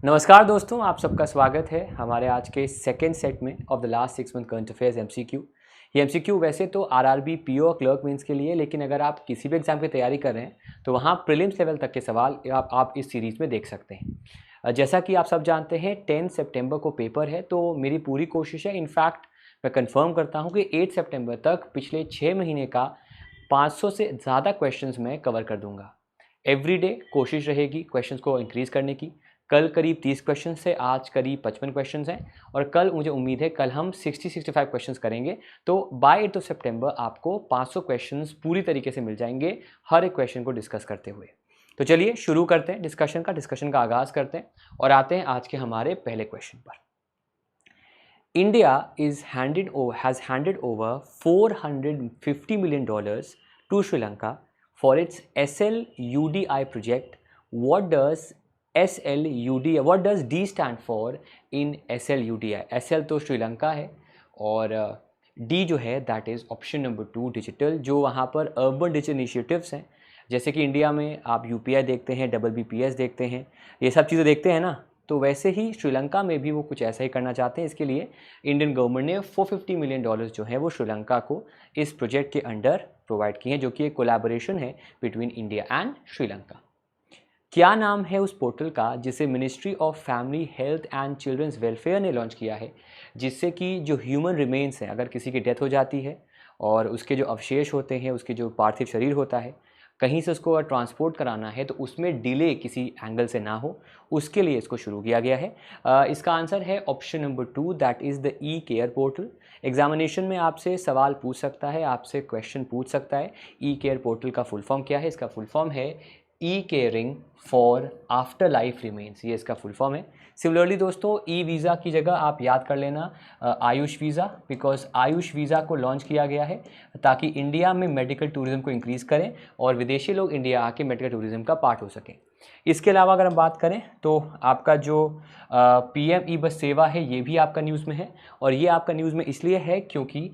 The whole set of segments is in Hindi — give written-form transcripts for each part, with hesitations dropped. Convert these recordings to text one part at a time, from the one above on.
नमस्कार दोस्तों, आप सबका स्वागत है हमारे आज के सेकेंड सेट में of the last 6 month current affairs MCQ. ये एमसीक्यू वैसे तो आरआरबी, पीओ और क्लर्क मेंस के लिए, लेकिन अगर आप किसी भी एग्जाम की तैयारी कर रहे हैं तो वहाँ प्रीलिम्स लेवल तक के सवाल आप इस सीरीज़ में देख सकते हैं। जैसा कि आप सब जानते हैं 10 सितंबर को पेपर है, तो मेरी पूरी कोशिश है, इनफैक्ट मैं कंफर्म करता हूँ कि 8 सितंबर तक पिछले 6 महीने का 500 से ज़्यादा क्वेश्चंस मैं कवर कर दूंगा। एवरीडे कोशिश रहेगी क्वेश्चंस को इंक्रीज़ करने की। कल करीब 30 क्वेश्चन से आज करीब 55 क्वेश्चन हैं और कल मुझे उम्मीद है कल हम 60-65 क्वेश्चन करेंगे। तो बाय 8 सितंबर आपको 500 क्वेश्चन पूरी तरीके से मिल जाएंगे, हर एक क्वेश्चन को डिस्कस करते हुए। तो चलिए शुरू करते हैं डिस्कशन का आगाज़ करते हैं और आते हैं आज के हमारे पहले क्वेश्चन पर। India has handed over $450 million to Sri Lanka for its SLUDI project. What does D stand for in SLUDI? SL तो श्रीलंका है और D जो है that is option number 2 digital, जो वहाँ पर अर्बन डिजिटल इनिशिएटिव्स हैं। जैसे कि इंडिया में आप UPI देखते हैं, WBPS देखते हैं, ये सब चीज़ें देखते हैं ना, तो वैसे ही श्रीलंका में भी वो कुछ ऐसा ही करना चाहते हैं। इसके लिए इंडियन गवर्नमेंट ने $450 million जो है वो श्रीलंका को इस प्रोजेक्ट के अंडर प्रोवाइड किए हैं, जो कि एक कोलैबोरेशन है बिटवीन इंडिया एंड श्रीलंका। क्या नाम है उस पोर्टल का जिसे ministry of family health and children's welfare ने लॉन्च किया है, जिससे कि जो ह्यूमन रिमेन्स हैं, अगर किसी की डेथ हो जाती है और उसके जो अवशेष होते हैं, उसके जो पार्थिव शरीर होता है, कहीं से उसको ट्रांसपोर्ट कराना है तो उसमें डिले किसी एंगल से ना हो, उसके लिए इसको शुरू किया गया है। इसका आंसर है option number 2 that is the E care portal. Examination में आपसे सवाल पूछ सकता है, आपसे क्वेश्चन पूछ सकता है ई केयर पोर्टल का फुल फॉर्म क्या है। इसका फुल फॉर्म है e caring for after life remains, ये इसका फुल फॉर्म है। सिमिलरली दोस्तों, ई वीज़ा की जगह आप याद कर लेना Ayush visa, because Ayush visa को लॉन्च किया गया है ताकि इंडिया में मेडिकल टूरिज्म को इंक्रीज़ करें और विदेशी लोग इंडिया आके मेडिकल टूरिज्म का पार्ट हो सकें। इसके अलावा अगर हम बात करें तो आपका जो PM ई बस सेवा है, ये भी आपका न्यूज़ में है और ये आपका न्यूज़ में इसलिए है क्योंकि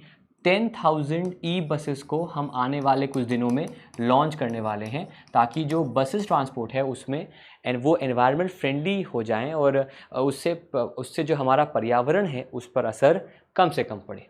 10,000 ई बसेस को हम आने वाले कुछ दिनों में लॉन्च करने वाले हैं, ताकि जो बसेस ट्रांसपोर्ट है उसमें वो एनवायरनमेंट फ्रेंडली हो जाएं और उससे जो हमारा पर्यावरण है उस पर असर कम से कम पड़े।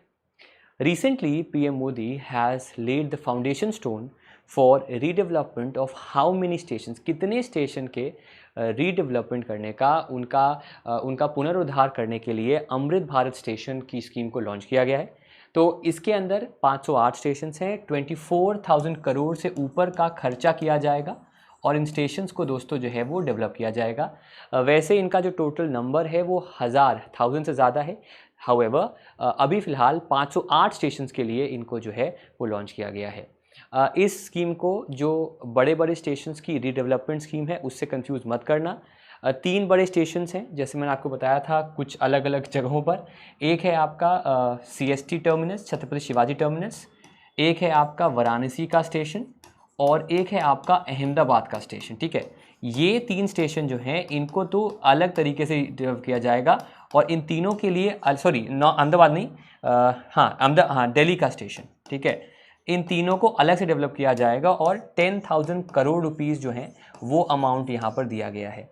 Recently PM Modi has laid the foundation stone for redevelopment of how many stations, कितने स्टेशन के रीडेवलपमेंट करने का, उनका पुनरुद्धार करने के लिए अमृत भारत स्टेशन की स्कीम को लॉन्च किया गया है। तो इसके अंदर 508 स्टेशन हैं, 24,000 करोड़ से ऊपर का खर्चा किया जाएगा और इन स्टेशंस को दोस्तों जो है वो डेवलप किया जाएगा। वैसे इनका जो टोटल नंबर है वो 1000 से ज़्यादा है। हाउएवर अभी फ़िलहाल 508 स्टेशंस के लिए इनको जो है वो लॉन्च किया गया है। इस स्कीम को जो बड़े बड़े स्टेशंस की रीडेवलपमेंट स्कीम है उससे कंफ्यूज मत करना। 3 बड़े स्टेशंस हैं, जैसे मैंने आपको बताया था कुछ अलग अलग जगहों पर। एक है आपका CST terminus, Chhatrapati Shivaji terminus, एक है आपका वाराणसी का स्टेशन और एक है आपका अहमदाबाद का स्टेशन। ठीक है, ये 3 स्टेशन जो हैं इनको तो अलग तरीके से डेवलप किया जाएगा और इन तीनों के लिए अहमदाबाद नहीं, दिल्ली का स्टेशन। ठीक है, इन तीनों को अलग से डेवलप किया जाएगा और 10,000 करोड़ रुपीस जो हैं वो अमाउंट यहाँ पर दिया गया है।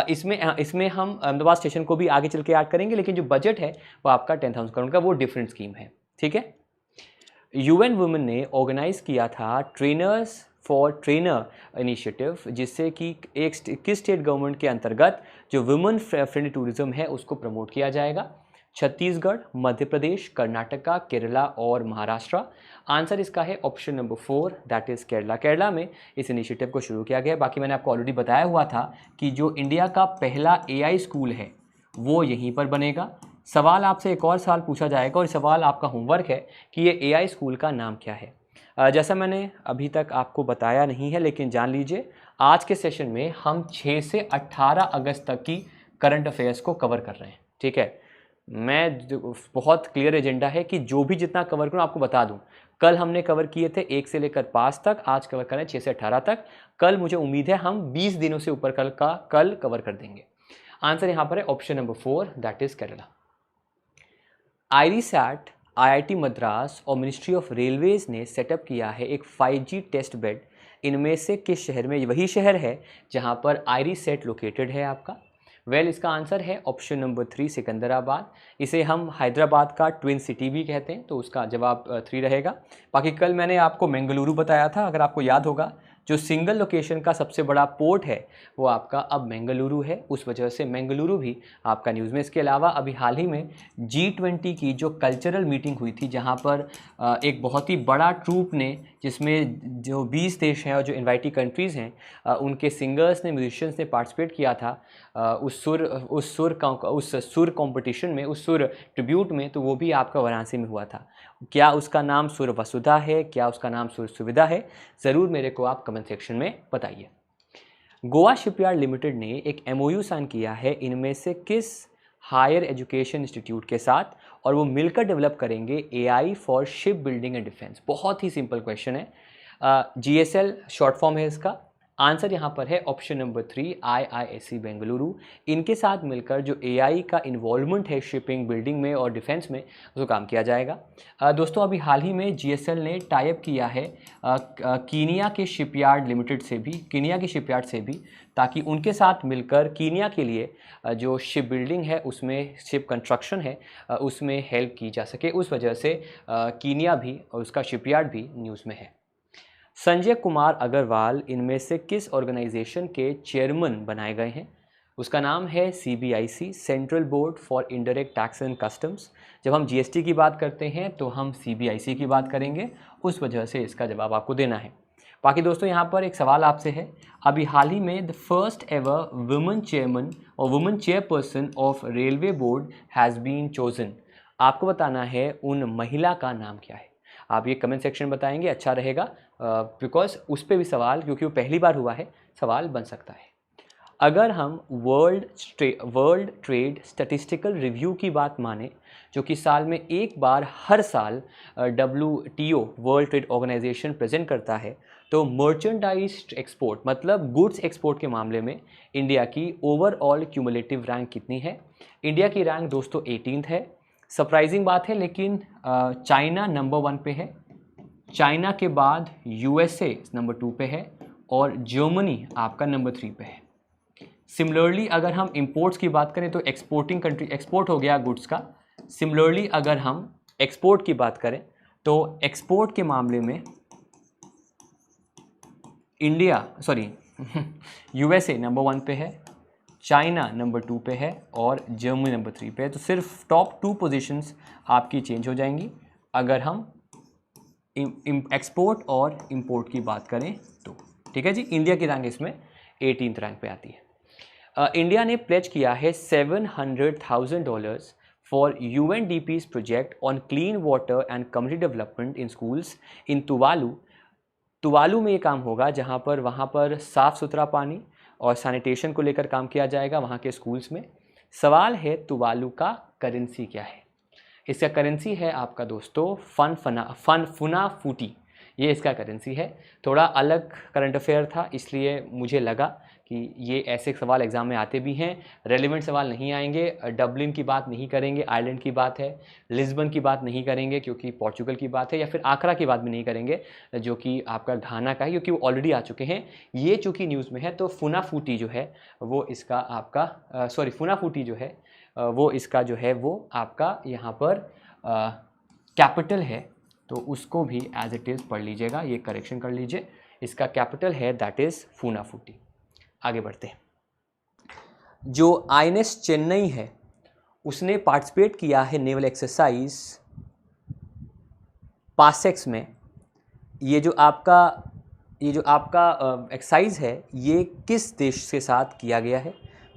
इसमें हम अहमदाबाद स्टेशन को भी आगे चल के ऐड करेंगे, लेकिन जो बजट है वो आपका 10,000 करोड़ का, वो डिफरेंट स्कीम है। ठीक है, UN वुमेन ने ऑर्गेनाइज किया था ट्रेनर्स फॉर ट्रेनर इनिशिएटिव, जिससे कि किस स्टेट गवर्नमेंट के अंतर्गत जो वुमेन फ्रेंडली टूरिज्म है उसको प्रमोट किया जाएगा। छत्तीसगढ़, मध्य प्रदेश, कर्नाटका, केरला और महाराष्ट्र। आंसर इसका है option number 4 that is Kerala. Kerala में इस इनिशिएटिव को शुरू किया गया। बाकी मैंने आपको ऑलरेडी बताया हुआ था कि जो इंडिया का पहला AI स्कूल है वो यहीं पर बनेगा। सवाल आपसे एक और सवाल पूछा जाएगा और सवाल आपका होमवर्क है कि ये AI स्कूल का नाम क्या है। जैसा मैंने अभी तक आपको बताया नहीं है, लेकिन जान लीजिए आज के सेशन में हम 6 से 18 अगस्त तक की करंट अफेयर्स को कवर कर रहे हैं। ठीक है, मैं बहुत क्लियर एजेंडा है कि जो भी जितना कवर करूँ आपको बता दूं। कल हमने कवर किए थे 1 से लेकर 5 तक, आज कवर करें 6 से 18 तक। कल मुझे उम्मीद है हम 20 दिनों से ऊपर कल कवर कर देंगे। आंसर यहाँ पर है option number 4 that is Kerala. IRISAT, IIT Madras और मिनिस्ट्री ऑफ रेलवेज ने सेटअप किया है एक 5G टेस्ट बेड। इनमें से किस शहर में? वही शहर है जहाँ पर IRISAT लोकेटेड है आपका। वेल इसका आंसर है ऑप्शन नंबर 3 सिकंदराबाद। इसे हम हैदराबाद का ट्विन सिटी भी कहते हैं, तो उसका जवाब 3 रहेगा। बाकी कल मैंने आपको बेंगलुरु बताया था, अगर आपको याद होगा, जो सिंगल लोकेशन का सबसे बड़ा पोर्ट है वो आपका अब बेंगलुरु है, उस वजह से बेंगलुरु भी आपका न्यूज़ में। इसके अलावा अभी हाल ही में G20 की जो कल्चरल मीटिंग हुई थी, जहां पर एक बहुत ही बड़ा ट्रूप ने, जिसमें जो 20 देश हैं और जो इन्वाइटी कंट्रीज़ हैं, उनके सिंगर्स ने, म्यूजिशियंस ने पार्टिसिपेट किया था उस सुर कंपटीशन में, उस सुर ट्रिब्यूट में, तो वो भी आपका वाराणसी में हुआ था। क्या उसका नाम सुर वसुधा है, क्या उसका नाम सुर सुविधा है, ज़रूर मेरे को आप कमेंट सेक्शन में बताइए। गोवा शिपयार्ड लिमिटेड ने एक MOU साइन किया है इनमें से किस हायर एजुकेशन इंस्टीट्यूट के साथ, और वो मिलकर डेवलप करेंगे AI for ship building and defence. बहुत ही सिंपल क्वेश्चन है। GSL शॉर्ट फॉर्म है इसका। आंसर यहाँ पर है ऑप्शन नंबर 3 IISc बेंगलुरु। इनके साथ मिलकर जो AI का इन्वॉल्वमेंट है शिपिंग, बिल्डिंग में और डिफेंस में, उसको काम किया जाएगा। दोस्तों अभी हाल ही में GSL ने टाई अप किया है कीनिया के शिपयार्ड लिमिटेड से भी, कीनिया के शिपयार्ड से भी, ताकि उनके साथ मिलकर कीनिया के लिए जो शिप बिल्डिंग है, उसमें शिप कंस्ट्रक्शन है, उसमें हेल्प की जा सके। उस वजह से कीनिया भी और उसका शिपयार्ड भी न्यूज़ में है। संजय कुमार अग्रवाल इनमें से किस ऑर्गेनाइजेशन के चेयरमैन बनाए गए हैं? उसका नाम है CBIC, central board for indirect tax and customs. जब हम GST की बात करते हैं तो हम CBIC की बात करेंगे, उस वजह से इसका जवाब आपको देना है। बाकी दोस्तों यहाँ पर एक सवाल आपसे है, अभी हाल ही में the first ever women chairman और women chairperson of railway board has been chosen. आपको बताना है उन महिला का नाम क्या है। आप ये कमेंट सेक्शन बताएंगे, अच्छा रहेगा, बिकॉज उस पर भी सवाल, क्योंकि वो पहली बार हुआ है, सवाल बन सकता है। अगर हम वर्ल्ड ट्रेड स्टैटिस्टिकल रिव्यू की बात माने, जो कि साल में एक बार हर साल WTO world trade organisation present करता है, तो मर्चेंडाइज एक्सपोर्ट मतलब गुड्स एक्सपोर्ट के मामले में इंडिया की ओवरऑल क्यूमुलेटिव रैंक कितनी है? इंडिया की रैंक दोस्तों 18th है। सरप्राइजिंग बात है, लेकिन चाइना नंबर 1 पे है, चाइना के बाद USA नंबर 2 पे है, और जर्मनी आपका नंबर 3 पे है। सिमिलरली अगर हम इंपोर्ट्स की बात करें तो एक्सपोर्टिंग कंट्री, एक्सपोर्ट हो गया गुड्स का। सिमिलरली अगर हम एक्सपोर्ट की बात करें तो एक्सपोर्ट के मामले में USA नंबर 1 पे है, चाइना नंबर 2 पे है, और जर्मनी नंबर 3 पे है। तो सिर्फ टॉप 2 पोजीशंस आपकी चेंज हो जाएंगी अगर हम एक्सपोर्ट और इंपोर्ट की बात करें तो। ठीक है जी, इंडिया की रैंक इसमें 18th रैंक पे आती है। इंडिया ने प्लेज किया है $700,000 for UNDP's project on clean water and community development in schools in Tuvalu. Tuvalu में ये काम होगा जहाँ पर वहाँ पर साफ़ सुथरा पानी और सैनिटेशन को लेकर काम किया जाएगा वहाँ के स्कूल्स में। सवाल है तुवालू का करेंसी क्या है? इसका करेंसी है आपका दोस्तों फुना फूटी, ये इसका करेंसी है। थोड़ा अलग करंट अफेयर था, इसलिए मुझे लगा कि ये ऐसे सवाल एग्जाम में आते भी हैं। रेलिवेंट सवाल नहीं आएंगे, डबलिन की बात नहीं करेंगे, आयरलैंड की बात है, लिस्बन की बात नहीं करेंगे क्योंकि पोर्चुगल की बात है, या फिर आकरा की बात भी नहीं करेंगे जो कि आपका घाना का है, क्योंकि वो ऑलरेडी आ चुके हैं। ये चूँकि न्यूज़ में है तो फुना फूटी जो है वो इसका आपका फुना फूटी जो है वो इसका जो है वो आपका यहाँ पर कैपिटल है, तो उसको भी एज इट इज़ पढ़ लीजिएगा, ये करेक्शन कर लीजिए। इसका कैपिटल है दैट इज़ फूना फूटी। आगे बढ़ते हैं। जो INS चेन्नई है उसने पार्टिसिपेट किया है नेवल एक्सरसाइज पासेक्स में। ये जो आपका एक्सरसाइज है ये किस देश के साथ किया गया है?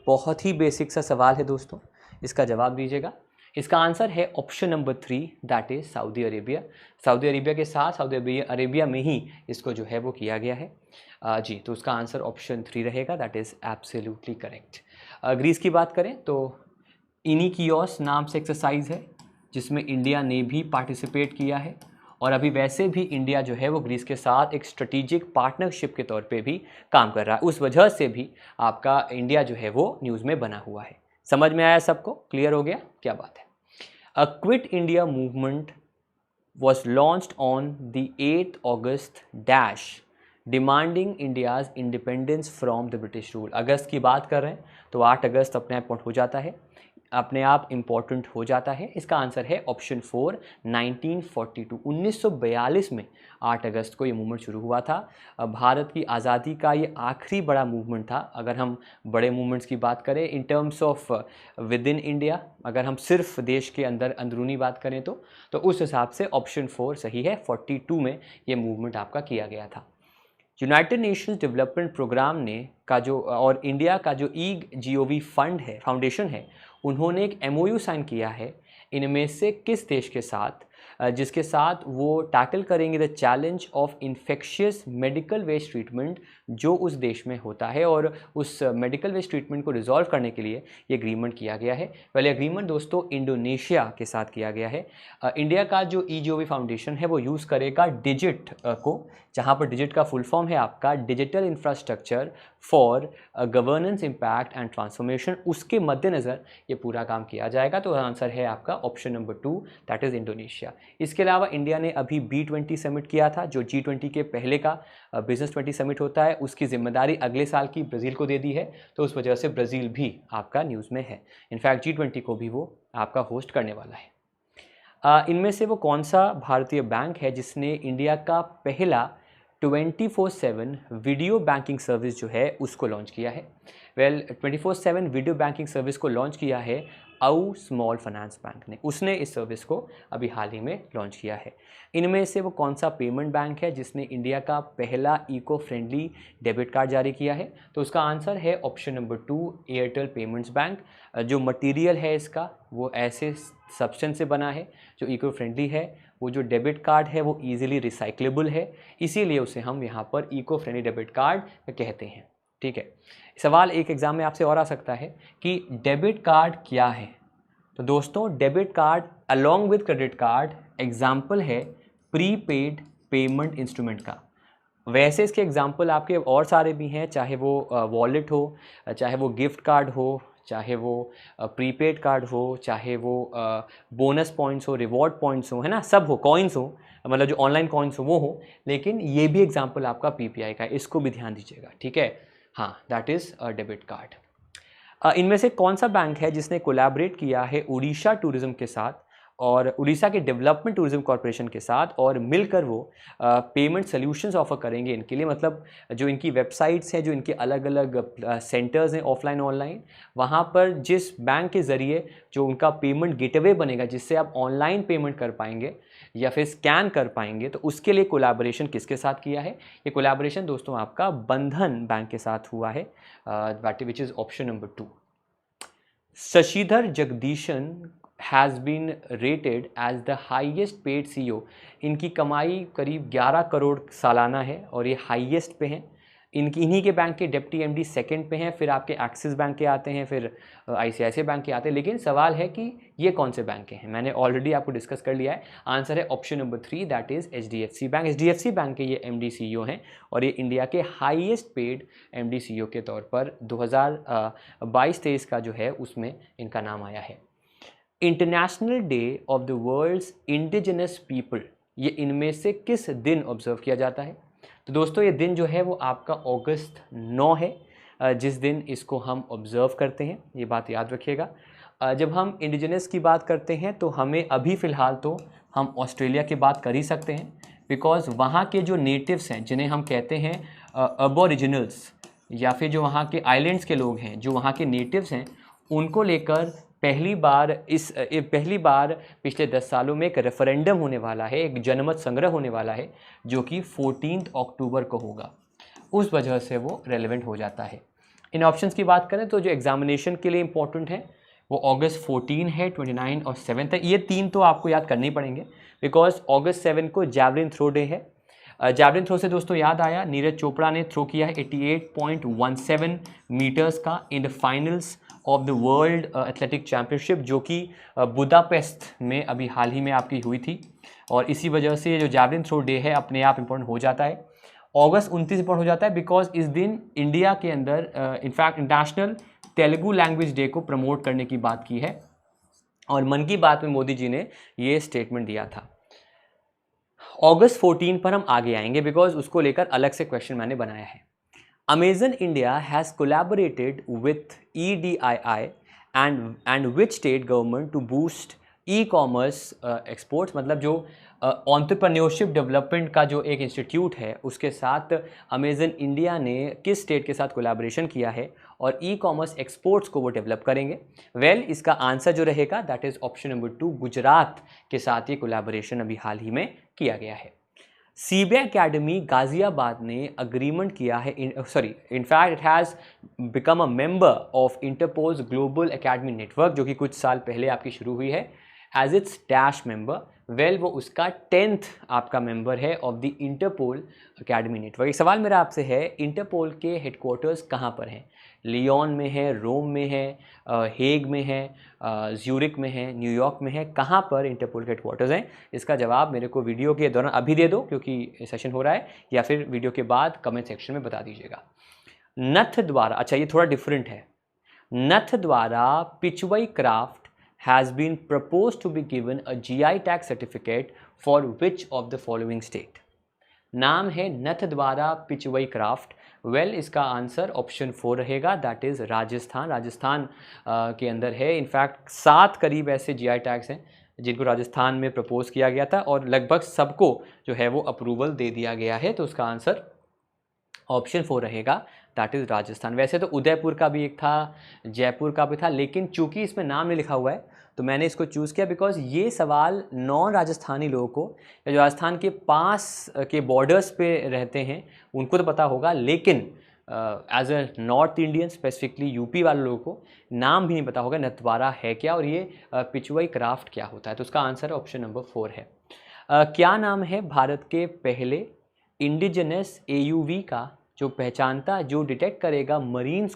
बहुत ही बेसिक सा सवाल है दोस्तों, इसका जवाब दीजिएगा। इसका आंसर है option number 3 that is Saudi Arabia. Saudi Arabia के साथ सऊदी अरेबिया में ही इसको जो है वो किया गया है जी। तो उसका आंसर ऑप्शन 3 रहेगा, that is absolutely correct. Greece की बात करें तो इनिकियोस नाम से एक्सरसाइज है जिसमें इंडिया ने भी पार्टिसिपेट किया है, और अभी वैसे भी इंडिया जो है वो ग्रीस के साथ एक स्ट्रेटेजिक पार्टनरशिप के तौर पे भी काम कर रहा है। उस वजह से भी आपका इंडिया जो है वो न्यूज़ में बना हुआ है। समझ में आया सबको? क्लियर हो गया? क्या बात है। A quit India movement was launched on the 8th August dash demanding India's independence from the British rule. अगस्त की बात कर रहे हैं तो 8 अगस्त अपने आप हो जाता है, अपने आप इम्पोर्टेंट हो जाता है। इसका आंसर है ऑप्शन 4 1942। 1942 में 8 अगस्त को ये मूवमेंट शुरू हुआ था। भारत की आज़ादी का ये आखिरी बड़ा मूवमेंट था। अगर हम बड़े मूवमेंट्स की बात करें in terms of with in India, अगर हम सिर्फ देश के अंदर अंदरूनी बात करें तो उस हिसाब से ऑप्शन 4 सही है। 42 में ये मूवमेंट आपका किया गया था। यूनाइटेड नेशंस डेवलपमेंट प्रोग्राम ने का जो और इंडिया का जो GOV फंड है, फाउंडेशन है, उन्होंने एक MOU साइन किया है इनमें से किस देश के साथ, जिसके साथ वो टैकल करेंगे the challenge of infectious medical waste treatment जो उस देश में होता है, और उस मेडिकल वेस्ट ट्रीटमेंट को रिजॉल्व करने के लिए ये एग्रीमेंट किया गया है। पहले एग्रीमेंट दोस्तों इंडोनेशिया के साथ किया गया है। इंडिया का जो GOV फाउंडेशन है वो यूज़ करेगा डिजिट को, जहाँ पर डिजिट का फुल फॉर्म है आपका digital infrastructure for governance impact and transformation. उसके मद्देनज़र ये पूरा काम किया जाएगा। तो आंसर है आपका option number 2 that is Indonesia. इसके अलावा इंडिया ने अभी B20 समिट किया था, जो G20 के पहले का बिजनेस 20 समिट होता है, उसकी जिम्मेदारी अगले साल की ब्राज़ील को दे दी है। तो उस वजह से ब्राज़ील भी आपका न्यूज़ में है। इनफैक्ट G20 को भी वो आपका होस्ट करने वाला है। इनमें से वो कौन सा भारतीय बैंक है जिसने इंडिया का पहला 24/7 वीडियो बैंकिंग सर्विस जो है उसको लॉन्च किया है? 24/7 वीडियो बैंकिंग सर्विस को लॉन्च किया है आउ स्मॉल फाइनेंस बैंक ने। उसने इस सर्विस को अभी हाल ही में लॉन्च किया है। इनमें से वो कौन सा पेमेंट बैंक है जिसने इंडिया का पहला इको फ्रेंडली डेबिट कार्ड जारी किया है? तो उसका आंसर है option number 2 Airtel payments bank. जो मटेरियल है इसका वो ऐसे सब्सटेंस से बना है जो इको फ्रेंडली है। वो जो डेबिट कार्ड है वो ईजिली रिसाइक्लेबल है, इसीलिए उसे हम यहाँ पर इको फ्रेंडली डेबिट कार्ड कहते हैं। ठीक है, सवाल एक एग्जाम में आपसे और आ सकता है कि डेबिट कार्ड क्या है? तो दोस्तों debit card along with credit card example है प्रीपेड पेमेंट इंस्ट्रूमेंट का। वैसे इसके एग्जाम्पल आपके और सारे भी हैं, चाहे वो वॉलेट हो, चाहे वो गिफ्ट कार्ड हो, चाहे वो प्रीपेड कार्ड हो, चाहे वो बोनस पॉइंट्स हो, रिवॉर्ड पॉइंट्स हो, है ना, सब हो, कॉइन्स हो, मतलब जो ऑनलाइन कॉइन्स हो वो हो। लेकिन ये भी एग्जाम्पल आपका PPI का है, इसको भी ध्यान दीजिएगा। ठीक है, हाँ, दैट इज़ डेबिट कार्ड। इनमें से कौन सा बैंक है जिसने कोलैबोरेट किया है उड़ीसा टूरिज्म के साथ और उड़ीसा के डेवलपमेंट टूरिज्म कॉरपोरेशन के साथ, और मिलकर वो पेमेंट सॉल्यूशंस ऑफर करेंगे इनके लिए? मतलब जो इनकी वेबसाइट्स हैं, जो इनके अलग अलग सेंटर्स हैं ऑफलाइन ऑनलाइन, वहाँ पर जिस बैंक के ज़रिए जो उनका पेमेंट गेटवे बनेगा जिससे आप ऑनलाइन पेमेंट कर पाएंगे या फिर स्कैन कर पाएंगे, तो उसके लिए कोलैबोरेशन किसके साथ किया है? ये कोलैबोरेशन दोस्तों आपका बंधन बैंक के साथ हुआ है, which is option number 2। Shashidhar Jagdeesan has been rated as the highest paid CEO। इनकी कमाई करीब 11 करोड़ सालाना है और ये हाईएस्ट पे हैं। इन्हीं के बैंक के डिप्टी MD सेकंड पे हैं, फिर आपके एक्सिस बैंक के आते हैं, फिर ICICI बैंक के आते हैं। लेकिन सवाल है कि ये कौन से बैंक के हैं? मैंने ऑलरेडी आपको डिस्कस कर लिया है। आंसर है option number 3 that is HDFC bank. HDFC bank के ये MD CEO हैं और ये इंडिया के हाईएस्ट पेड MD CEO के तौर पर 2022-23 का जो है उसमें इनका नाम आया है। International day of the world's indigenous people, ये इनमें से किस दिन ऑब्जर्व किया जाता है? तो दोस्तों ये दिन जो है वो आपका अगस्त 9 है, जिस दिन इसको हम ऑब्ज़र्व करते हैं, ये बात याद रखिएगा। जब हम इंडिजिनस की बात करते हैं तो हमें अभी फ़िलहाल तो हम ऑस्ट्रेलिया की बात कर ही सकते हैं, बिकॉज़ वहाँ के जो नेटिव्स हैं जिन्हें हम कहते हैं अबोरिजिनल्स, या फिर जो वहाँ के आइलैंड्स के लोग हैं, जो वहाँ के नेटिव्स हैं, उनको लेकर पहली बार पिछले 10 सालों में एक रेफरेंडम होने वाला है, एक जनमत संग्रह होने वाला है, जो कि 14 अक्टूबर को होगा। उस वजह से वो रेलेवेंट हो जाता है। इन ऑप्शंस की बात करें तो जो एग्जामिनेशन के लिए इंपॉर्टेंट है वो अगस्त 14 है, 29 और 7 है। ये 3 तो आपको याद करने ही पड़ेंगे, बिकॉज अगस्त 7 को जैवलिन थ्रो डे है। जैवलिन थ्रो से दोस्तों याद आया, नीरज चोपड़ा ने थ्रो किया है 88.17 मीटर्स का in the finals of the world athletic championship, जो कि बुदापेस्ट में अभी हाल ही में आपकी हुई थी। और इसी वजह से जो जैवलिन थ्रो डे है अपने आप इम्पोर्टेंट हो जाता है। अगस्त 29 इम्पोर्टेंट हो जाता है बिकॉज इस दिन इंडिया के अंदर in fact international Telugu language day को प्रमोट करने की बात की है, और मन की बात में मोदी जी ने ये स्टेटमेंट दिया था। अगस्त 14 पर हम आगे आएंगे बिकॉज उसको लेकर अलग से क्वेश्चन मैंने बनाया है। Amazon India has collaborated with EDII and which state government to boost e commerce exports, मतलब जो एंटरप्रेन्योरशिप डेवलपमेंट का जो एक इंस्टीट्यूट है उसके साथ अमेजन इंडिया ने किस स्टेट के साथ कोलैबोरेशन किया है और ई कॉमर्स एक्सपोर्ट्स को वो डेवलप करेंगे। वेल इसका आंसर जो रहेगा that is option number 2, Gujarat के साथ ये कोलैबोरेशन अभी हाल ही में किया गया है। सीबीआई अकेडमी गाजियाबाद ने अग्रीमेंट किया है, in fact it has become a member of Interpol's global academy network, जो कि कुछ साल पहले आपकी शुरू हुई है as its dash member. Well वो उसका 10th आपका मेंबर है of the Interpol academy network. एक सवाल मेरा आपसे है, इंटरपोल के हेडक्वार्टर्स कहाँ पर हैं? लियोन में है, रोम में है, हेग में है, ज्यूरिक में है, न्यूयॉर्क में है, कहाँ पर इंटरपोल के हेडक्वार्टर्स हैं? इसका जवाब मेरे को वीडियो के दौरान अभी दे दो क्योंकि सेशन हो रहा है, या फिर वीडियो के बाद कमेंट सेक्शन में बता दीजिएगा। नथ द्वारा, अच्छा ये थोड़ा डिफरेंट है, नथ द्वारा पिचवई craft has been proposed to be given a GI tag certificate for which of the following state? नाम है नथ द्वारा पिचवई क्राफ्ट। वेल इसका आंसर ऑप्शन 4 रहेगा, दैट इज़ राजस्थान। राजस्थान के अंदर है। इनफैक्ट 7 करीब ऐसे GI टैग्स हैं जिनको राजस्थान में प्रपोज किया गया था और लगभग सबको जो है वो अप्रूवल दे दिया गया है, तो उसका आंसर ऑप्शन 4 रहेगा, दैट इज़ राजस्थान। वैसे तो उदयपुर का भी एक था, जयपुर का भी था, लेकिन चूंकि इसमें नाम नहीं लिखा हुआ है तो मैंने इसको चूज़ किया बिकॉज ये सवाल नॉन राजस्थानी लोगों को या जो राजस्थान के पास के बॉर्डर्स पे रहते हैं उनको तो पता होगा, लेकिन as a north Indian specifically UP वाले लोगों को नाम भी नहीं पता होगा नथद्वारा है क्या और ये पिचवई क्राफ्ट क्या होता है। तो उसका आंसर ऑप्शन नंबर 4 है। क्या नाम है भारत के पहले इंडिजिनस AUV का जो पहचानता, जो डिटेक्ट करेगा माइंस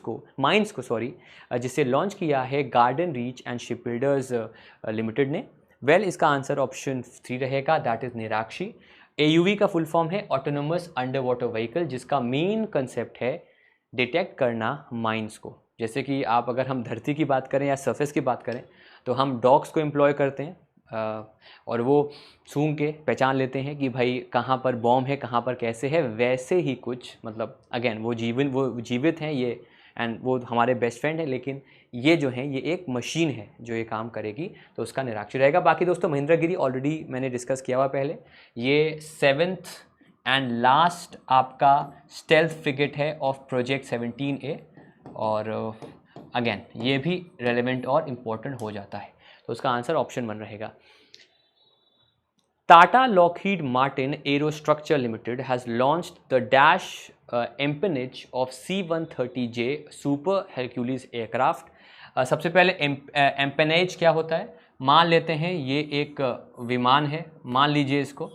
को जिसे लॉन्च किया है garden reach and ship builders limited ने? वेल इसका आंसर ऑप्शन 3 रहेगा, दैट इज़ निराक्षी। AUV का फुल फॉर्म है ऑटोनोमस अंडर वाटर व्हीकल, जिसका मेन कंसेप्ट है डिटेक्ट करना माइंस को। जैसे कि आप अगर हम धरती की बात करें या सरफेस की बात करें तो हम डॉग्स को एम्प्लॉय करते हैं और वो सूंघ के पहचान लेते हैं कि भाई कहाँ पर बॉम्ब है, कहाँ पर कैसे है। वैसे ही कुछ, मतलब अगेन वो जीवित हैं ये एंड वो हमारे बेस्ट फ्रेंड है, लेकिन ये जो है ये एक मशीन है जो ये काम करेगी, तो उसका निराक्षी रहेगा। बाकी दोस्तों महेंद्रगिरी ऑलरेडी मैंने डिस्कस किया हुआ पहले, ये 7th एंड लास्ट आपका स्टेल्थ फ्रिगेट है ऑफ प्रोजेक्ट 17A और अगेन ये भी रेलेवेंट और इम्पोर्टेंट हो जाता है, तो उसका आंसर ऑप्शन 1 रहेगा। Tata Lockheed Martin aerostructure limited has launched the dash empennage of C-130J super Hercules aircraft. सबसे पहले एम्पेनेज क्या होता है, मान लेते हैं ये एक विमान है, मान लीजिए इसको,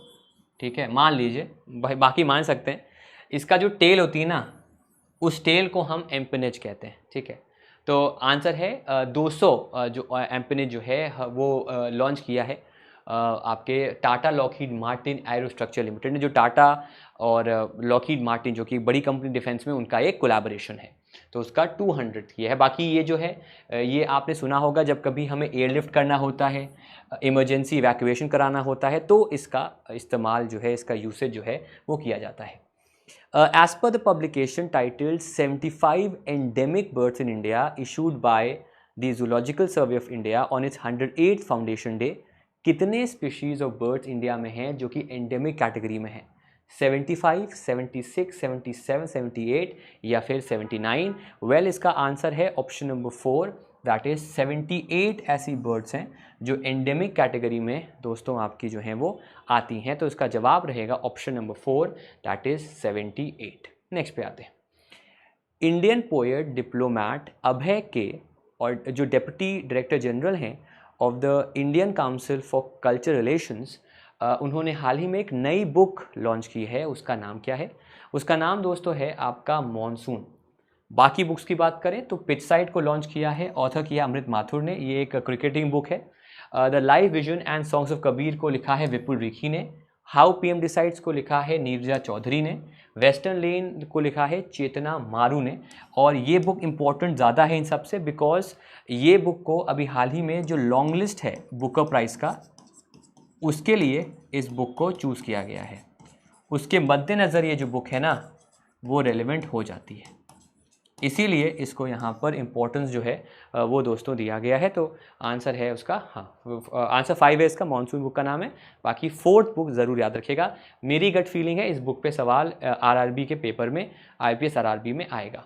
ठीक है, मान लीजिए, बाकी मान सकते हैं। इसका जो टेल होती है ना, उस टेल को हम एम्पेनेज कहते हैं, ठीक है। तो आंसर है 200 जो एम्पेनेज जो है वो लॉन्च किया है आपके Tata Lockheed Martin aerostructure limited ने। जो टाटा और लॉकहीड मार्टिन जो कि बड़ी कंपनी डिफेंस में, उनका एक कोलैबोरेशन है, तो उसका 200 किया है। बाकी ये जो है ये आपने सुना होगा जब कभी हमें एयरलिफ्ट करना होता है, इमरजेंसी इवैक्यूएशन कराना होता है, तो इसका इस्तेमाल जो है, इसका यूसेज जो है वो किया जाता है। As per the publication titled 75 Endemic Birds in India issued by the Zoological Survey of India on its 108th Foundation Day, कितने स्पीशीज ऑफ बर्ड्स इंडिया में हैं जो कि एंडेमिक कैटेगरी में हैं? 75, 76, 77, 78 या फिर 79? वेल इसका आंसर है ऑप्शन नंबर 4, दैट इज 78 ऐसी बर्ड्स हैं जो एंडेमिक कैटेगरी में दोस्तों आपकी जो हैं वो आती हैं, तो इसका जवाब रहेगा option number 4, that is 78। Next पे आते हैं। इंडियन पोएट डिप्लोमैट अभय के और जो डेप्यूटी डायरेक्टर जनरल हैं of the Indian council for culture relations, उन्होंने हाल ही में एक नई बुक लॉन्च की है, उसका नाम क्या है? उसका नाम दोस्तों है आपका मॉनसून। बाकी बुक्स की बात करें तो पिच साइड को लॉन्च किया है, ऑथर किया अमृत माथुर ने, ये एक क्रिकेटिंग बुक है। The life vision and songs of Kabir को लिखा है विपुल रिखी ने। हाउ PM डिसाइड्स को लिखा है नीरजा चौधरी ने। वेस्टर्न लेन को लिखा है चेतना मारू ने। और ये बुक इम्पॉर्टेंट ज़्यादा है इन सबसे बिकॉज ये बुक को अभी हाल ही में जो लॉन्ग लिस्ट है बुकर प्राइज़ का, उसके लिए इस बुक को चूज़ किया गया है। उसके मद्देनज़र ये जो बुक है ना वो रेलेवेंट हो जाती है, इसीलिए इसको यहाँ पर इम्पोर्टेंस जो है वो दोस्तों दिया गया है। तो आंसर है उसका, हाँ आंसर 5 है इसका, मानसून बुक का नाम है। बाकी 4th बुक ज़रूर याद रखिएगा। मेरी गट फीलिंग है इस बुक पे सवाल आरआरबी के पेपर में, आईपीएस आरआरबी में आएगा।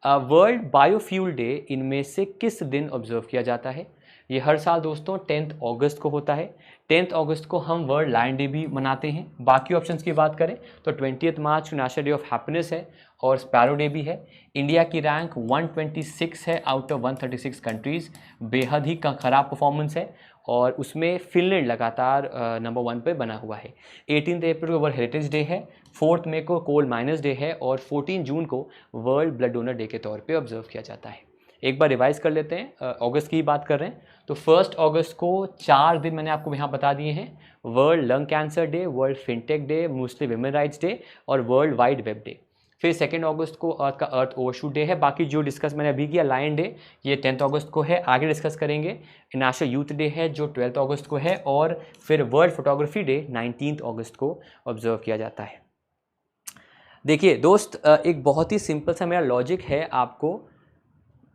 वर्ल्ड बायोफ्यूल डे इनमें से किस दिन ऑब्जर्व किया जाता है? ये हर साल दोस्तों 10 अगस्त को होता है। 10 अगस्त को हम वर्ल्ड लायन डे भी मनाते हैं। बाकी ऑप्शंस की बात करें तो 20 मार्च नेशनल डे ऑफ हैप्पीनेस है और स्पैरो डे भी है। इंडिया की रैंक 126 है आउट ऑफ 136 कंट्रीज़, बेहद ही ख़राब परफॉर्मेंस है और उसमें फिनलैंड लगातार नंबर 1 पे बना हुआ है। 18 अप्रैल को वर्ल्ड हेरिटेज डे है, 4 मई को कोल माइनर्स डे है और 14 जून को वर्ल्ड ब्लड डोनर डे के तौर पे ऑब्जर्व किया जाता है। एक बार रिवाइज कर लेते हैं, अगस्त की बात कर रहे हैं तो 1 अगस्त को 4 दिन मैंने आपको यहाँ बता दिए हैं, world lung cancer day, world fintech day, Muslim women rights day और वर्ल्ड वाइड वेब डे। फिर 2 अगस्त को अर्थ का अर्थ ओवरशूट डे है। बाकी जो डिस्कस मैंने अभी किया लायन डे ये 10 अगस्त को है, आगे डिस्कस करेंगे। नेशनल यूथ डे है जो 12 अगस्त को है और फिर वर्ल्ड फोटोग्राफी डे 19 अगस्त को ऑब्जर्व किया जाता है। देखिए दोस्त, एक बहुत ही सिंपल सा मेरा लॉजिक है आपको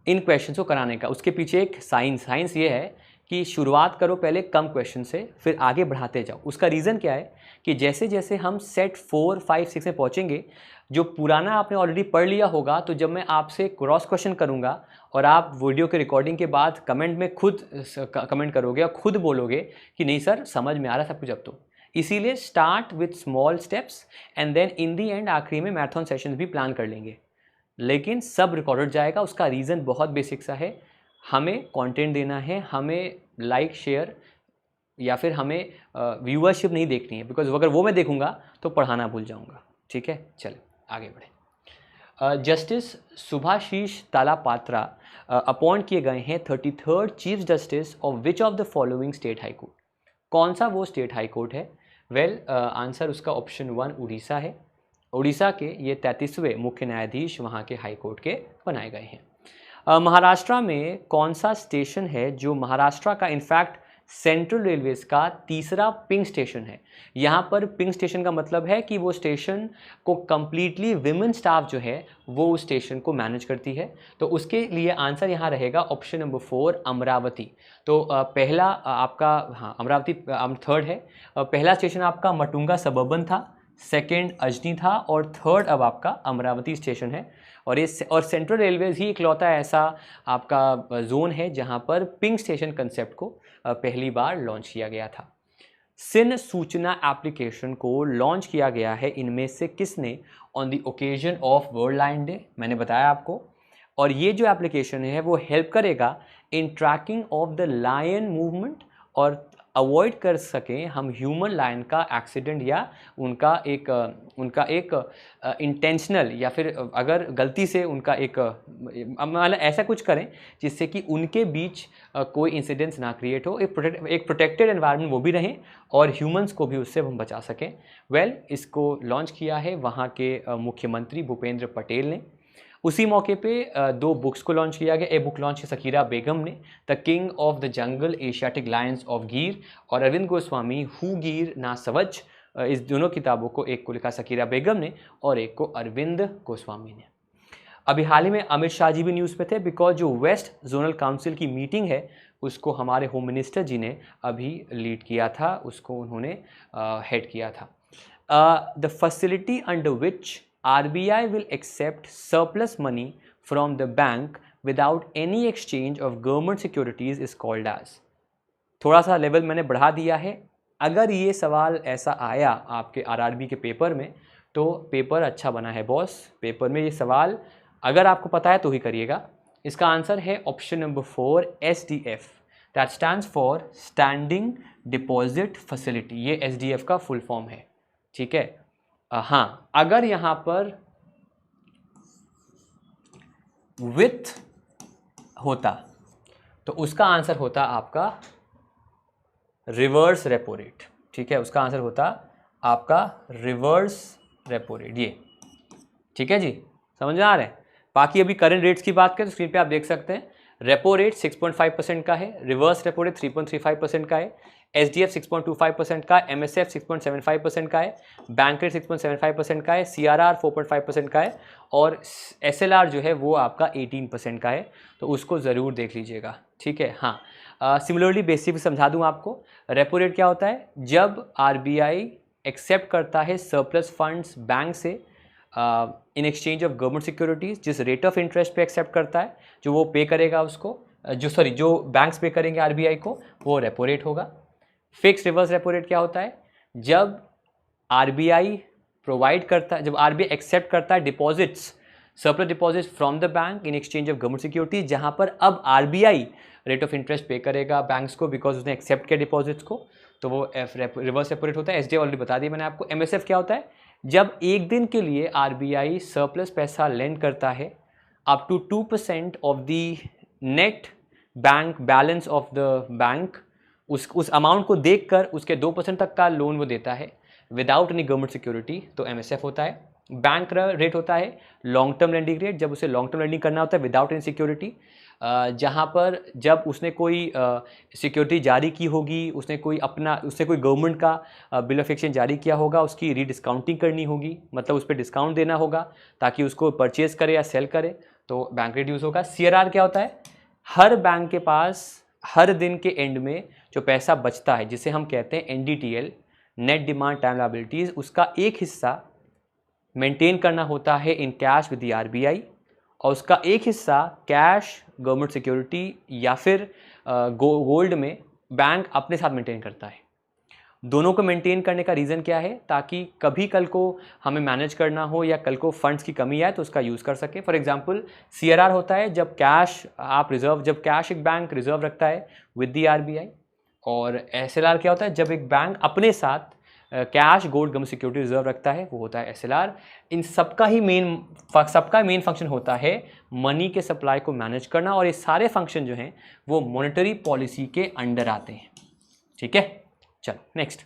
इन क्वेश्चन को कराने का। उसके पीछे एक साइंस ये है कि शुरुआत करो पहले कम क्वेश्चन से, फिर आगे बढ़ाते जाओ। उसका रीज़न क्या है कि जैसे जैसे हम सेट 4, 5, 6 में पहुँचेंगे, जो पुराना आपने ऑलरेडी पढ़ लिया होगा, तो जब मैं आपसे क्रॉस क्वेश्चन करूँगा और आप वीडियो के रिकॉर्डिंग के बाद कमेंट में खुद कमेंट करोगे और खुद बोलोगे कि नहीं सर समझ में आ रहा सब कुछ अब तो। इसीलिए start with small steps and then in the end आखिरी में मैराथन सेशंस भी प्लान कर लेंगे, लेकिन सब रिकॉर्डेड जाएगा। उसका रीज़न बहुत बेसिक सा है, हमें कंटेंट देना है, हमें लाइक शेयर या फिर हमें व्यूअरशिप नहीं देखनी है, बिकॉज अगर वो मैं देखूंगा तो पढ़ाना भूल जाऊंगा। ठीक है, चलो आगे बढ़े। जस्टिस सुभाशीष तालापात्रा अपॉइंट किए गए हैं 33rd chief justice of which of the following state high court? कौन सा वो स्टेट हाई कोर्ट है? वेल आंसर उसका ऑप्शन 1 उड़ीसा है। उड़ीसा के ये 33वें मुख्य न्यायाधीश वहाँ के हाई कोर्ट के बनाए गए हैं। महाराष्ट्र में कौन सा स्टेशन है जो महाराष्ट्र का इनफैक्ट सेंट्रल रेलवेज का तीसरा पिंक स्टेशन है? यहाँ पर पिंक स्टेशन का मतलब है कि वो स्टेशन को कम्प्लीटली विमेन स्टाफ जो है वो उस स्टेशन को मैनेज करती है। तो उसके लिए आंसर यहाँ रहेगा ऑप्शन नंबर 4 अमरावती। तो पहला आपका, हाँ अमरावती 3rd है। पहला स्टेशन आपका मटुंगा सबर्बन था, 2nd अजनी था और 3rd अब आपका अमरावती स्टेशन है। और ये सेंट्रल रेलवेज ही इकलौता ऐसा आपका जोन है जहां पर पिंक स्टेशन कंसेप्ट को पहली बार लॉन्च किया गया था। सिन सूचना एप्लीकेशन को लॉन्च किया गया है इनमें से किसने on the occasion of world lion day? मैंने बताया आपको। और ये जो एप्लीकेशन है वो हेल्प करेगा in tracking of the lion movement और अवॉइड कर सकें हम ह्यूमन लायन का एक्सीडेंट या उनका एक इंटेंशनल या फिर अगर गलती से उनका एक मतलब ऐसा कुछ करें जिससे कि उनके बीच कोई इंसिडेंट्स ना क्रिएट हो, एक प्रोटेक्टेड एनवायरनमेंट वो भी रहें और ह्यूमंस को भी उससे हम बचा सकें। वेल इसको लॉन्च किया है वहाँ के मुख्यमंत्री भूपेंद्र पटेल ने। उसी मौके पे 2 बुक्स को लॉन्च किया गया। एक बुक लॉन्च की सकीरा बेगम ने, the king of the jungle Asiatic Lions of गिर, और अरविंद गोस्वामी हु गिर ना सवज। इस दोनों किताबों को, एक को लिखा सकीरा बेगम ने और एक को अरविंद गोस्वामी ने। अभी हाल ही में अमित शाह जी भी न्यूज़ पे थे, बिकॉज जो वेस्ट जोनल काउंसिल की मीटिंग है उसको हमारे होम मिनिस्टर जी ने अभी लीड किया था, उसको उन्होंने हेड किया था। The facility under which RBI will accept surplus money from the bank without any exchange of government securities is called as। थोड़ा सा लेवल मैंने बढ़ा दिया है। अगर ये सवाल ऐसा आया आपके RRB के पेपर में तो पेपर अच्छा बना है बॉस। पेपर में ये सवाल अगर आपको पता है तो ही करिएगा। इसका आंसर है option number 4 SDF, that stands for standing deposit facility. ये SDF का फुल फॉर्म है। ठीक है, हाँ अगर यहाँ पर विथ होता तो उसका आंसर होता आपका रिवर्स रेपो रेट। ठीक है, उसका आंसर होता आपका रिवर्स रेपो रेट। ये ठीक है जी, समझ में आ रहा है। बाकी अभी करंट रेट्स की बात करें तो स्क्रीन पे आप देख सकते हैं रेपो रेट 6.5% का है, रिवर्स रेपो रेट 3.35% का है, SDF 6.25% का, MSF 6.75% का है, बैंक रेट 6.75% का है, CRR 4.5% का है और SLR जो है वो आपका 18% का है, तो उसको ज़रूर देख लीजिएगा, ठीक है। हाँ, सिमिलरली बेसिक समझा दूँ आपको। रेपो रेट क्या होता है? जब RBI एक्सेप्ट करता है सरप्लस फंड्स बैंक से in exchange of government securities, जिस रेट ऑफ इंटरेस्ट पे एक्सेप्ट करता है, जो वो पे करेगा उसको, जो बैंक्स पे करेंगे RBI को, वो रेपो रेट होगा। फिक्स रिवर्स रेपो रेट क्या होता है? जब RBI प्रोवाइड करता है, जब RBI एक्सेप्ट करता है deposits, surplus deposits from the bank in exchange of government securities, जहां पर अब RBI रेट ऑफ इंटरेस्ट पे करेगा बैंक्स को बिकॉज उसने एक्सेप्ट किया डिपॉजिट्स को, तो वो रिवर्स रेपो रेट होता है। SDF ऑलरेडी बता दिया मैंने आपको। MSF क्या होता है? जब एक दिन के लिए RBI सरप्लस पैसा लेंड करता है up to 2% of the net bank balance of the bank, उस अमाउंट को देखकर उसके 2% तक का लोन वो देता है विदाउट एनी गवर्नमेंट सिक्योरिटी, तो MSF होता है। बैंक रेट होता है लॉन्ग टर्म लेंडिंग रेट, जब उसे लॉन्ग टर्म लेंडिंग करना होता है विदाउट एनी सिक्योरिटी, जहाँ पर जब उसने कोई सिक्योरिटी जारी की होगी, उसने कोई गवर्नमेंट का बिल ऑफ एक्सचेंज जारी किया होगा, उसकी रीडिस्काउंटिंग करनी होगी, मतलब उस पर डिस्काउंट देना होगा ताकि उसको परचेज करे या सेल करे, तो बैंक रेट यूज़ होगा। CRR क्या होता है? हर बैंक के पास हर दिन के एंड में जो पैसा बचता है, जिसे हम कहते हैं NDTL, net demand time liabilities, उसका एक हिस्सा मेंटेन करना होता है in cash with the RBI और उसका एक हिस्सा कैश, गवर्नमेंट सिक्योरिटी या फिर गोल्ड में बैंक अपने साथ मेंटेन करता है। दोनों को मेंटेन करने का रीज़न क्या है? ताकि कभी कल को हमें मैनेज करना हो या कल को फंड्स की कमी आए तो उसका यूज़ कर सके। फॉर एग्जांपल CRR होता है जब कैश एक बैंक रिजर्व रखता है विद द RBI, और SLR क्या होता है? जब एक बैंक अपने साथ cash, gold, government security reserve रखता है, वो होता है SLR। इन सबका मेन फंक्शन होता है मनी के सप्लाई को मैनेज करना, और ये सारे फंक्शन जो हैं वो मॉनेटरी पॉलिसी के अंडर आते हैं, ठीक है। चलो next.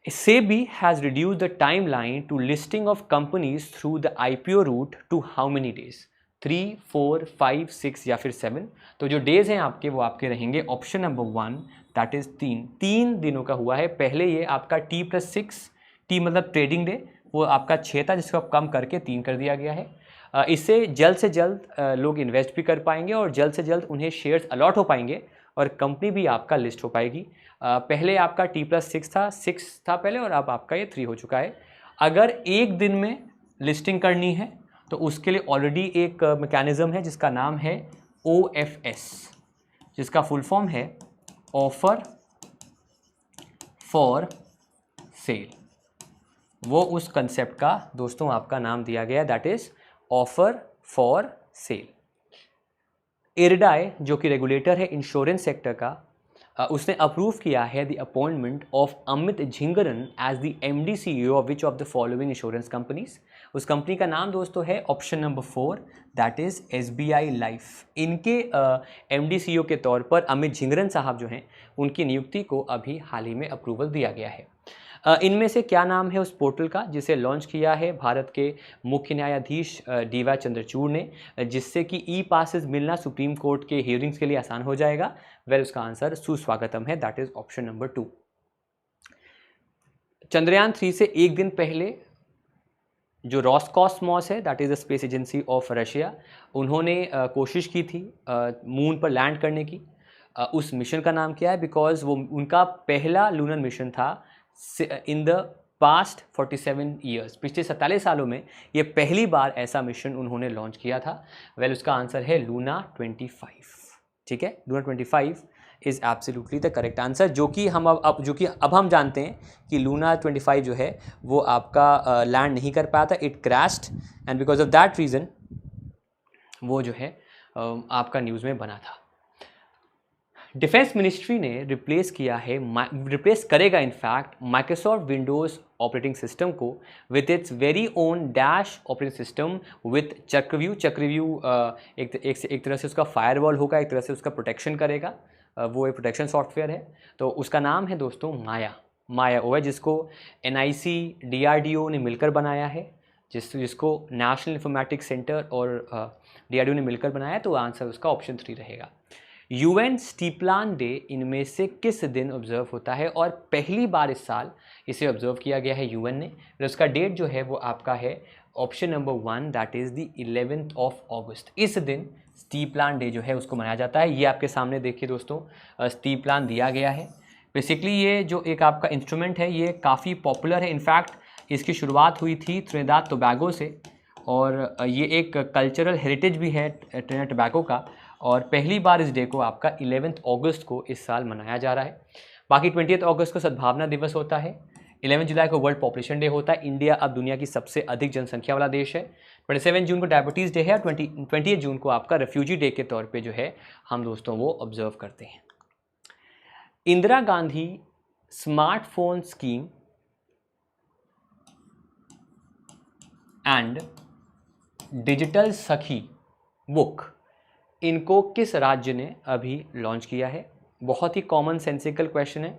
SEBI has reduced the timeline to listing of companies through the IPO route to how many days? 3, 4, 5, 6 या फिर 7। तो जो डेज हैं आपके वो आपके रहेंगे ऑप्शन नंबर 1, दैट इज 3 दिनों का हुआ है। पहले ये आपका T+6, T मतलब ट्रेडिंग डे, वो आपका 6 था जिसको कम करके 3 कर दिया गया है। इससे जल्द से जल्द लोग इन्वेस्ट भी कर पाएंगे और जल्द से जल्द उन्हें शेयर्स अलॉट हो पाएंगे और कंपनी भी आपका लिस्ट हो पाएगी। पहले आपका T+6 था, 6 था पहले, और अब आपका ये 3 हो चुका है। अगर एक दिन में लिस्टिंग करनी है तो उसके लिए ऑलरेडी एक मैकेनिज्म है जिसका नाम है OFS, जिसका फुल फॉर्म है ऑफर फॉर सेल। वो उस कंसेप्ट का दोस्तों आपका नाम दिया गया, that is offer for sale. IRDAI जो कि रेगुलेटर है इंश्योरेंस सेक्टर का, उसने अप्रूव किया है the appointment of Amit Jhingran as the MD CEO of which of the following insurance companies. उस कंपनी का नाम दोस्तों है option number 4, that is SBI life. इनके MD CEO के तौर पर अमित झिंगरन साहब जो हैं उनकी नियुक्ति को अभी हाल ही में अप्रूवल दिया गया है। इनमें से क्या नाम है उस पोर्टल का जिसे लॉन्च किया है भारत के मुख्य न्यायाधीश DY चंद्रचूड़ ने, जिससे कि E-पासेस मिलना सुप्रीम कोर्ट के हियरिंग्स के लिए आसान हो जाएगा? वेल, उसका आंसर सुस्वागतम है, that is option number 2। Chandrayaan 3 से एक दिन पहले जो रॉसकॉस्मॉस है, that is the space agency of Russia, उन्होंने कोशिश की थी मून पर लैंड करने की। उस मिशन का नाम क्या है? बिकॉज वो उनका पहला लूनर मिशन था इन द पास्ट 47 ईयर्स, पिछले 47 सालों में ये पहली बार ऐसा मिशन उन्होंने लॉन्च किया था। वेल, उसका आंसर है लूना 25, ठीक है। Luna 25 is absolutely the correct answer, जो कि अब हम जानते हैं कि लूना 25 जो है वो आपका लैंड नहीं कर पाया था, it crashed, and because of that reason वो जो है आपका न्यूज़ में बना था। डिफेंस मिनिस्ट्री ने रिप्लेस करेगा in fact Microsoft Windows operating system को with its very own dash operating system with Chakravyuh. एक तरह से उसका फायरवॉल होगा, एक तरह से उसका प्रोटेक्शन करेगा, वो एक प्रोटेक्शन सॉफ्टवेयर है। तो उसका नाम है दोस्तों माया OS, जिसको NIC DRDO ने मिलकर बनाया है, जिसको नेशनल इंफॉर्मेटिक्स सेंटर और DRDO ने मिलकर बनाया, तो आंसर उसका ऑप्शन 3 रहेगा। UN स्टीप्लान डे इनमें से किस दिन ऑब्जर्व होता है, और पहली बार इस साल इसे ऑब्जर्व किया गया है UN ने, और उसका डेट जो है वो आपका है option number 1, that is the 11th of अगस्त। इस दिन स्टीप्लान डे जो है उसको मनाया जाता है। ये आपके सामने देखिए दोस्तों, स्टीप्लान दिया गया है। बेसिकली ये जो एक आपका इंस्ट्रूमेंट है ये काफ़ी पॉपुलर है। इनफैक्ट इसकी शुरुआत हुई थी त्रिनिदाद टोबैगो से, और ये एक कल्चरल हेरिटेज भी है ट्रिनिडाद टोबैगो का, और पहली बार इस डे को आपका 11 अगस्त को इस साल मनाया जा रहा है। बाकी 20 अगस्त को सद्भावना दिवस होता है, 11 जुलाई को वर्ल्ड पॉपुलेशन डे होता है। इंडिया अब दुनिया की सबसे अधिक जनसंख्या वाला देश है। 27 जून को डायबिटीज़ डे है, और 20 जून को आपका रेफ्यूजी डे के तौर पे जो है हम दोस्तों वो ऑब्जर्व करते हैं। Indira Gandhi smartphone scheme and digital सखी बुक, इनको किस राज्य ने अभी लॉन्च किया है? बहुत ही कॉमन सेंसिकल क्वेश्चन है।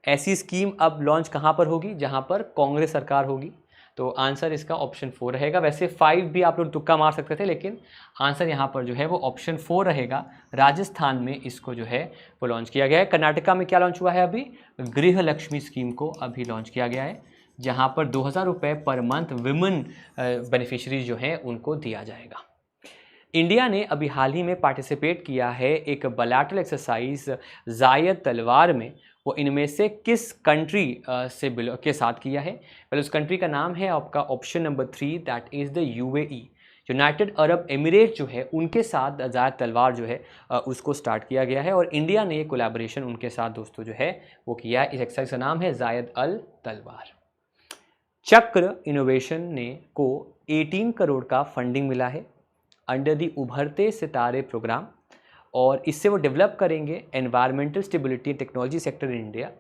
ऐसी स्कीम अब लॉन्च कहाँ पर होगी? जहाँ पर कांग्रेस सरकार होगी। तो आंसर इसका ऑप्शन 4 रहेगा। वैसे 5 भी आप लोग तुक्का मार सकते थे, लेकिन आंसर यहाँ पर जो है वो ऑप्शन 4 रहेगा। राजस्थान में इसको जो है वो लॉन्च किया गया है। कर्नाटका में क्या लॉन्च हुआ है अभी? गृह लक्ष्मी स्कीम को अभी लॉन्च किया गया है, जहाँ पर 2000 रुपये पर मंथ विमेन बेनिफिशरीज जो हैं उनको दिया जाएगा। इंडिया ने अभी हाल ही में पार्टिसिपेट किया है एक बायलैटरल एक्सरसाइज जायद तलवार में, वो इनमें से किस कंट्री के साथ किया है? पहले उस कंट्री का नाम है आपका option number 3, that is the UAE, United Arab emirate जो है उनके साथ जायद तलवार जो है उसको स्टार्ट किया गया है, और इंडिया ने ये कोलैबोरेशन उनके साथ दोस्तों जो है वो किया है। इस एक्सरसाइज का नाम है जायद अल तलवार। चक्र इनोवेशन ने को 18 करोड़ का फंडिंग मिला है अंडर दी उभरते सितारे प्रोग्राम, और इससे वो डेवलप करेंगे environmental stability technology sector in India.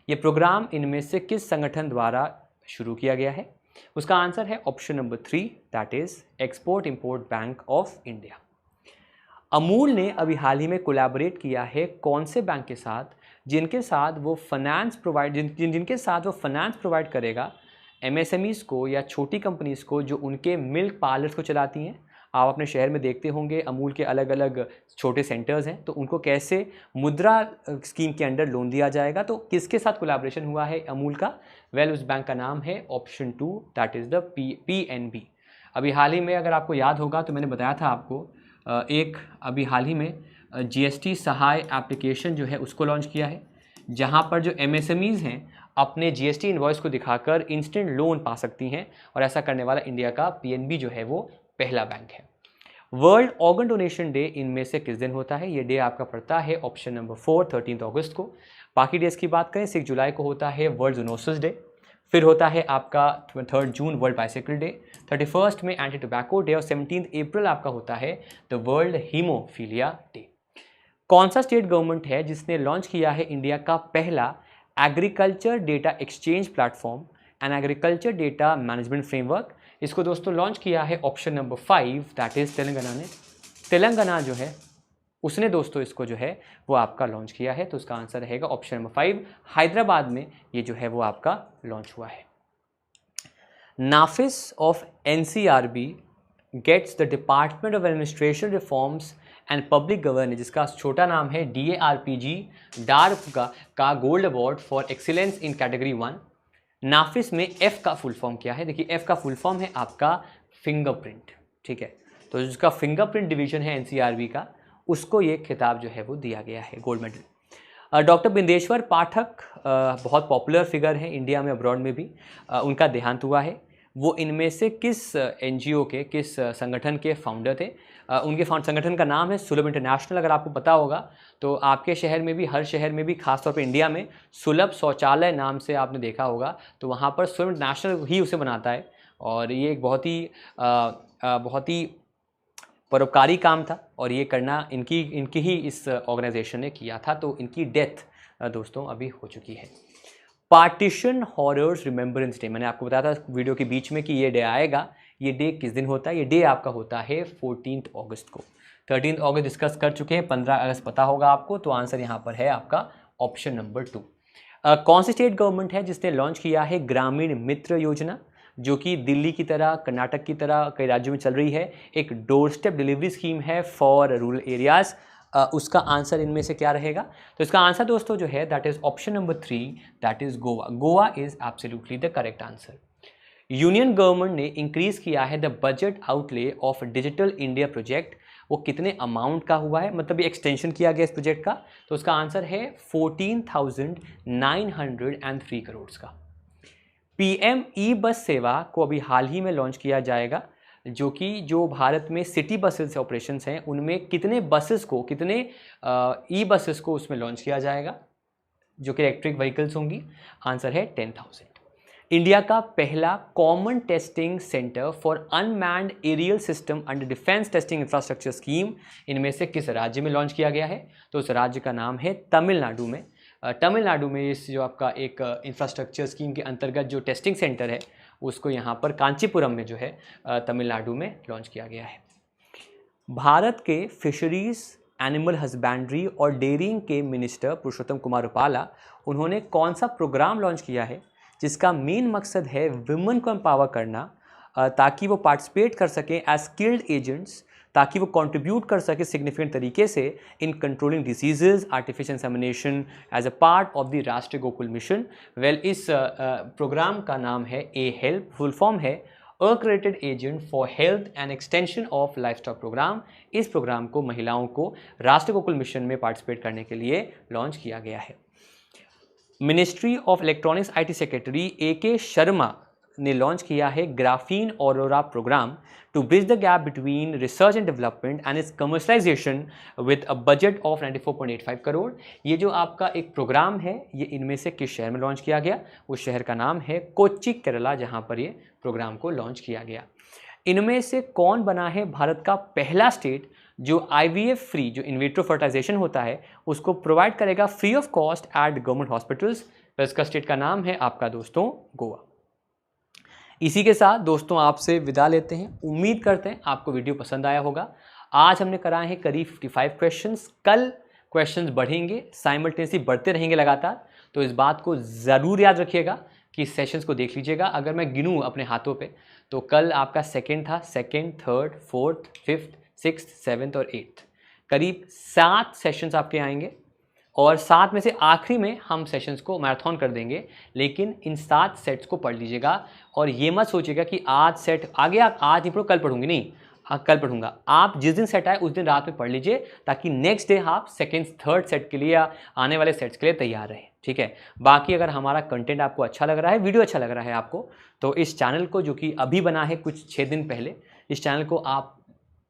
ये प्रोग्राम इनमें से किस संगठन द्वारा शुरू किया गया है? उसका आंसर है option number 3, that is export import bank of India. Amul ने अभी हाल ही में कोलैबोरेट किया है कौन से बैंक के साथ, जिनके साथ वो फाइनेंस प्रोवाइड करेगा MSMEs को या छोटी कंपनीज को जो उनके मिल्क पार्लर्स को चलाती हैं। आप अपने शहर में देखते होंगे अमूल के अलग अलग छोटे सेंटर्स हैं, तो उनको कैसे मुद्रा स्कीम के अंडर लोन दिया जाएगा। तो किसके साथ कोलैबोरेशन हुआ है अमूल का? वेल, उस बैंक का नाम है option 2, that is the PNB। अभी हाल ही में अगर आपको याद होगा तो मैंने बताया था आपको एक अभी हाल ही में GST सहाय एप्लीकेशन जो है उसको लॉन्च किया है, जहाँ पर जो MSMEs हैं अपने GST इनवॉइस को दिखाकर इंस्टेंट लोन पा सकती हैं, और ऐसा करने वाला इंडिया का PNB जो है वो पहला बैंक है। वर्ल्ड ऑर्गन डोनेशन डे इनमें से किस दिन होता है? ये डे आपका पड़ता है ऑप्शन नंबर 4, 13 अगस्त को। बाकी डेज की बात करें, 6 जुलाई को होता है वर्ल्ड जूनोसिस डे, फिर होता है आपका 3 जून वर्ल्ड बाइसाइकिल डे, 31 में एंटी टोबैको डे, और 17 अप्रैल आपका होता है द वर्ल्ड हीमोफीलिया डे। कौन सा स्टेट गवर्नमेंट है जिसने लॉन्च किया है इंडिया का पहला agriculture data exchange platform and agriculture data management framework? इसको दोस्तों लॉन्च किया है option number 5, that is Telangana ने। तेलंगाना जो है उसने दोस्तों इसको जो है वो आपका लॉन्च किया है, तो उसका आंसर रहेगा ऑप्शन नंबर 5। हैदराबाद में ये जो है वो आपका लॉन्च हुआ है। NAFIS of NCRB gets the department of administration reforms and public governance, जिसका छोटा नाम है DARPG डार्प का gold award for excellence in category 1। NAFIS में F का फुल फॉर्म क्या है? देखिए F का फुल फॉर्म है आपका फिंगरप्रिंट, ठीक है। तो जिसका फिंगरप्रिंट डिवीजन है NCRB का, उसको ये खिताब जो है वो दिया गया है, गोल्ड मेडल। डॉक्टर बिंदेश्वर पाठक बहुत पॉपुलर फिगर हैं इंडिया में, अब्रॉड में भी। उनका देहांत हुआ है। वो इनमें से किस NGO के, किस संगठन के फाउंडर थे? उनके संगठन का नाम है सुलभ इंटरनेशनल। अगर आपको पता होगा तो आपके शहर में भी, हर शहर में भी, खासतौर पे इंडिया में सुलभ शौचालय नाम से आपने देखा होगा, तो वहाँ पर सुलभ इंटरनेशनल ही उसे बनाता है, और ये एक बहुत ही परोपकारी काम था, और ये करना इनकी ही इस ऑर्गेनाइजेशन ने किया था। तो इनकी डेथ दोस्तों अभी हो चुकी है। पार्टीशन हॉरर्स रिमेंबरेंस डे, मैंने आपको बताया था वीडियो के बीच में कि ये डे आएगा। ये डे किस दिन होता है? ये डे आपका होता है 14 अगस्त को। 13 अगस्त डिस्कस कर चुके हैं, 15 अगस्त पता होगा आपको, तो आंसर यहाँ पर है आपका ऑप्शन नंबर 2। कौन सी स्टेट गवर्नमेंट है जिसने लॉन्च किया है ग्रामीण मित्र योजना? जो कि दिल्ली की तरह, कर्नाटक की तरह कई राज्यों में चल रही है, एक डोर स्टेप डिलीवरी स्कीम है फॉर रूरल एरियाज़। उसका आंसर इनमें से क्या रहेगा? तो इसका आंसर दोस्तों जो है that is option number 3, that is Goa. Goa is absolutely the correct answer. Union government ने इंक्रीज किया है the budget outlay of digital India project. वो कितने अमाउंट का हुआ है, मतलब ये एक्सटेंशन किया गया इस प्रोजेक्ट का, तो उसका आंसर है 14,903 करोड़ का। पीएम ई बस सेवा को अभी हाल ही में लॉन्च किया जाएगा, जो भारत में सिटी बसेस ऑपरेशंस हैं उनमें कितने ई बसेस को उसमें लॉन्च किया जाएगा, जो कि इलेक्ट्रिक व्हीकल्स होंगी। आंसर है 10,000। इंडिया का पहला common testing centre for unmanned aerial system under defence testing infrastructure scheme इनमें से किस राज्य में लॉन्च किया गया है? तो उस राज्य का नाम है तमिलनाडु में। तमिलनाडु में इस जो आपका एक इंफ्रास्ट्रक्चर स्कीम के अंतर्गत जो टेस्टिंग सेंटर है उसको यहाँ पर कांचीपुरम में जो है तमिलनाडु में लॉन्च किया गया है। भारत के फिशरीज, एनिमल हस्बेंड्री और डेयरिंग के मिनिस्टर पुरुषोत्तम कुमार रूपाला, उन्होंने कौन सा प्रोग्राम लॉन्च किया है जिसका मेन मकसद है विमेन को एम्पावर करना, ताकि वो पार्टिसिपेट कर सकें एज स्किल्ड एजेंट्स, ताकि वो कंट्रीब्यूट कर सके सिग्निफिकेंट तरीके से in controlling diseases, artificial insemination as a part of the Rashtriya Gokul mission. Well, इस प्रोग्राम का नाम है ए हेल्प, फुल फॉर्म है accredited agent for health and extension of livestock programme. इस प्रोग्राम को महिलाओं को राष्ट्रीय गोकुल मिशन में पार्टिसिपेट करने के लिए लॉन्च किया गया है। Ministry of electronics IT secretary AK Sharma ने लॉन्च किया है graphene aurora programme to bridge the gap between research and development and its commercialisation with a budget of 94.85 crore. ये जो आपका एक प्रोग्राम है ये इनमें से किस शहर में लॉन्च किया गया? उस शहर का नाम है कोच्चि, केरला, जहां पर ये प्रोग्राम को लॉन्च किया गया। इनमें से कौन बना है भारत का पहला स्टेट जो IVF फ्री, जो इनविट्रो फर्टिलाइजेशन होता है, उसको प्रोवाइड करेगा free of cost at government hospitals? तो इसका स्टेट का नाम है आपका दोस्तों गोवा। इसी के साथ दोस्तों आपसे विदा लेते हैं। उम्मीद करते हैं आपको वीडियो पसंद आया होगा। आज हमने कराए हैं करीब 55 क्वेश्चंस। कल क्वेश्चंस बढ़ेंगे, साइमल्टेनियसली बढ़ते रहेंगे लगातार, तो इस बात को ज़रूर याद रखिएगा कि सेशंस को देख लीजिएगा। अगर मैं गिनूँ अपने हाथों पे तो कल आपका सेकंड था, second, third, fourth, fifth, sixth, seventh और एट्थ, करीब 7 सेशंस आपके आएंगे और 7 में से आखिरी में हम सेशंस को मैराथन कर देंगे। लेकिन इन 7 सेट्स को पढ़ लीजिएगा और ये मत सोचिएगा कि आज सेट आ गया, आज नहीं पढ़ो, कल पढ़ूंगी, नहीं, हाँ कल पढ़ूंगा। आप जिस दिन सेट आए उस दिन रात में पढ़ लीजिए, ताकि नेक्स्ट डे आप सेकंड, थर्ड सेट के लिए या आने वाले सेट्स के लिए तैयार रहें, ठीक है। बाकी अगर हमारा कंटेंट आपको अच्छा लग रहा है, वीडियो अच्छा लग रहा है आपको, तो इस चैनल को, जो कि अभी बना है कुछ 6 दिन पहले, इस चैनल को आप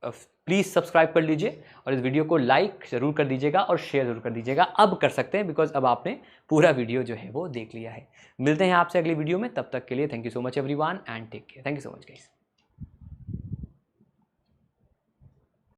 प्लीज़ सब्सक्राइब कर लीजिए और इस वीडियो को लाइक ज़रूर कर दीजिएगा और शेयर ज़रूर कर दीजिएगा। अब कर सकते हैं, बिकॉज अब आपने पूरा वीडियो जो है वो देख लिया है। मिलते हैं आपसे अगली वीडियो में, तब तक के लिए thank you so much everyone and take care. Thank you so much guys.